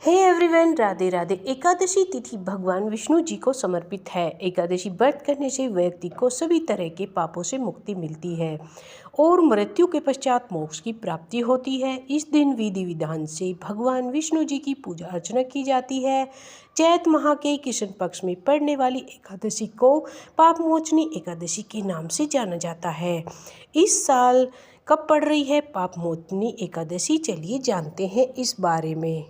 हे everyone, Radhe Radhe. Ekadashi तिथि भगवान विष्णु जी को समर्पित है। एकादशी व्रत करने से व्यक्ति को सभी तरह के पापों से मुक्ति मिलती है और मृत्यु के पश्चात मोक्ष की प्राप्ति होती है। इस दिन विधि विधान से भगवान विष्णु जी की पूजा अर्चना की जाती है। चैत माह के कृष्ण पक्ष में पड़ने वाली एकादशी को पाप मोचनी एकादशी के नाम से जाना जाता है। इस साल कब पड़ रही है पाप मोचनी एकादशी, चलिए जानते हैं इस बारे में।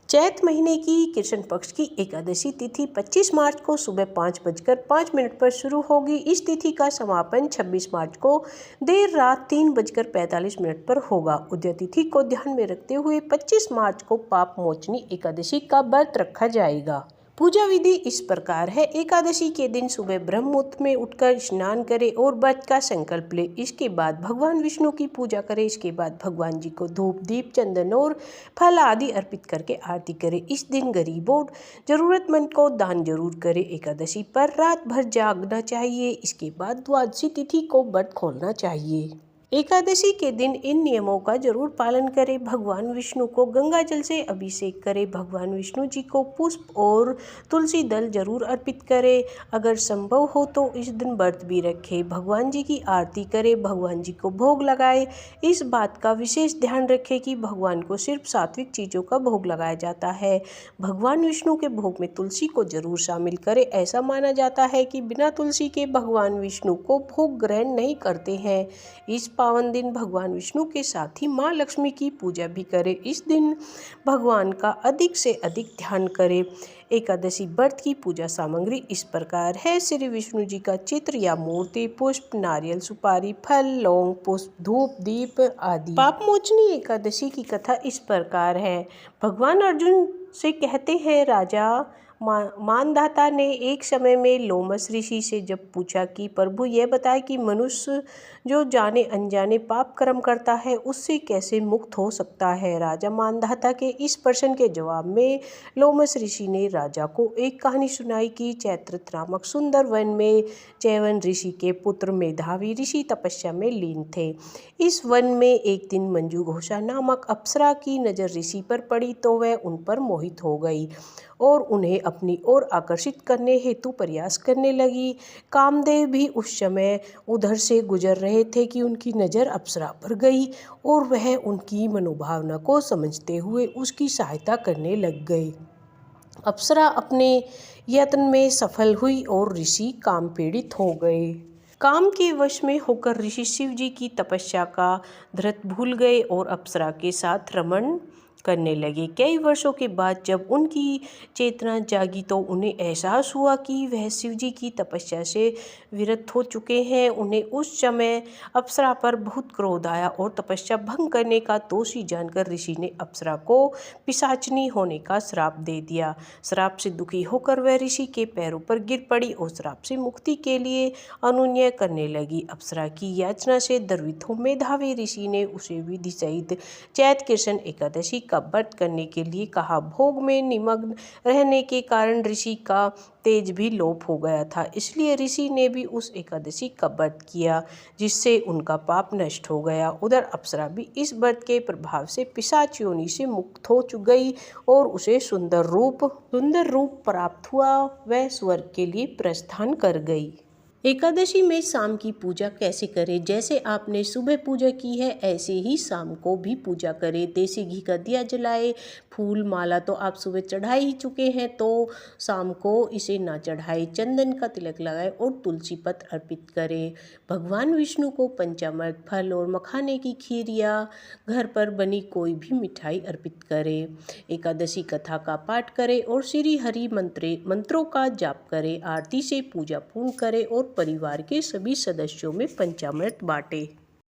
चैत महीने की कृष्ण पक्ष की एकादशी तिथि 25 मार्च को सुबह 5:05 पर शुरू होगी। इस तिथि का समापन 26 मार्च को देर रात 3:45 पर होगा। उदय तिथि को ध्यान में रखते हुए 25 मार्च को पाप मोचनी एकादशी का व्रत रखा जाएगा। पूजा विधि इस प्रकार है। एकादशी के दिन सुबह ब्रह्म मुहूर्त में उठकर स्नान करें और व्रत का संकल्प लें। इसके बाद भगवान विष्णु की पूजा करें। इसके बाद भगवान जी को धूप दीप चंदन और फल आदि अर्पित करके आरती करें। इस दिन गरीब और जरूरतमंद को दान जरूर करें। एकादशी पर रात भर जागना चाहिए। इसके बाद द्वादशी तिथि को व्रत खोलना चाहिए। एकादशी के दिन इन नियमों का जरूर पालन करें। भगवान विष्णु को गंगा जल से अभिषेक करें। भगवान विष्णु जी को पुष्प और तुलसी दल जरूर अर्पित करें। अगर संभव हो तो इस दिन व्रत भी रखें। भगवान जी की आरती करें। भगवान जी को भोग लगाएं। इस बात का विशेष ध्यान रखें कि भगवान को सिर्फ सात्विक चीज़ों का भोग लगाया जाता है। भगवान विष्णु के भोग में तुलसी को जरूर शामिल करें। ऐसा माना जाता है कि बिना तुलसी के भगवान विष्णु को भोग ग्रहण नहीं करते हैं। इस पावन दिन भगवान विष्णु के साथ ही माँ लक्ष्मी की पूजा भी करें। इस दिन भगवान का अधिक से अधिक ध्यान करें। एकादशी व्रत की पूजा सामग्री इस प्रकार है। श्री विष्णु जी का चित्र या मूर्ति, पुष्प, नारियल, सुपारी, फल, लौंग, पुष्प, धूप, दीप आदि। पाप मोचनी एकादशी की कथा इस प्रकार है। भगवान अर्जुन से कहते हैं, राजा मानधाता ने एक समय में लोमस ऋषि से जब पूछा कि प्रभु यह बताए कि मनुष्य जो जाने अनजाने पाप कर्म करता है उससे कैसे मुक्त हो सकता है। राजा मानधाता के इस प्रश्न के जवाब में लोमस ऋषि ने राजा को एक कहानी सुनाई कि चैत्रथ नामक सुंदर वन में चैवन ऋषि के पुत्र मेधावी ऋषि तपस्या में लीन थे। इस वन में एक दिन मंजू घोषा नामक अप्सरा की नज़र ऋषि पर पड़ी तो वह उन पर मोहित हो गई और उन्हें अपनी ओर आकर्षित करने हेतु प्रयास करने लगी। कामदेव भी उस समय उधर से गुजर रहे थे कि उनकी नज़र अप्सरा पर गई और वह उनकी मनोभावना को समझते हुए उसकी सहायता करने लग गए। अप्सरा अपने यत्न में सफल हुई और ऋषि काम पीड़ित हो गए। काम के वश में होकर ऋषि शिव जी की तपस्या का धृत भूल गए और अप्सरा के साथ रमण करने लगे। कई वर्षों के बाद जब उनकी चेतना जागी तो उन्हें एहसास हुआ कि वह शिव जी की तपस्या से विरत हो चुके हैं। उन्हें उस समय अप्सरा पर बहुत क्रोध आया और तपस्या भंग करने का दोषी जानकर ऋषि ने अप्सरा को पिशाचनी होने का श्राप दे दिया। श्राप से दुखी होकर वह ऋषि के पैरों पर गिर पड़ी और श्राप से मुक्ति के लिए अनुनय करने लगी। अप्सरा की याचना से द्रवित हो मेधावी ऋषि ने उसे विधि सहित चैत कृष्ण एकादशी का व्रत करने के लिए कहा। भोग में निमग्न रहने के कारण ऋषि का तेज भी लोप हो गया था, इसलिए ऋषि ने भी उस एकादशी का व्रत किया जिससे उनका पाप नष्ट हो गया। उधर अप्सरा भी इस व्रत के प्रभाव से पिशाच योनि से मुक्त हो गई और उसे सुंदर रूप प्राप्त हुआ। वह स्वर्ग के लिए प्रस्थान कर गई। एकादशी में शाम की पूजा कैसे करें? जैसे आपने सुबह पूजा की है ऐसे ही शाम को भी पूजा करें। देसी घी का दिया जलाए। फूल माला तो आप सुबह चढ़ा ही चुके हैं तो शाम को इसे ना चढ़ाए। चंदन का तिलक लगाए और तुलसी पत्र अर्पित करें। भगवान विष्णु को पंचामृत, फल और मखाने की खीर या घर पर बनी कोई भी मिठाई अर्पित करें। एकादशी कथा का पाठ करें और श्री हरि मंत्रों का जाप करें। आरती से पूजा पूर्ण करें और परिवार के सभी सदस्यों में पंचामृत बांटें।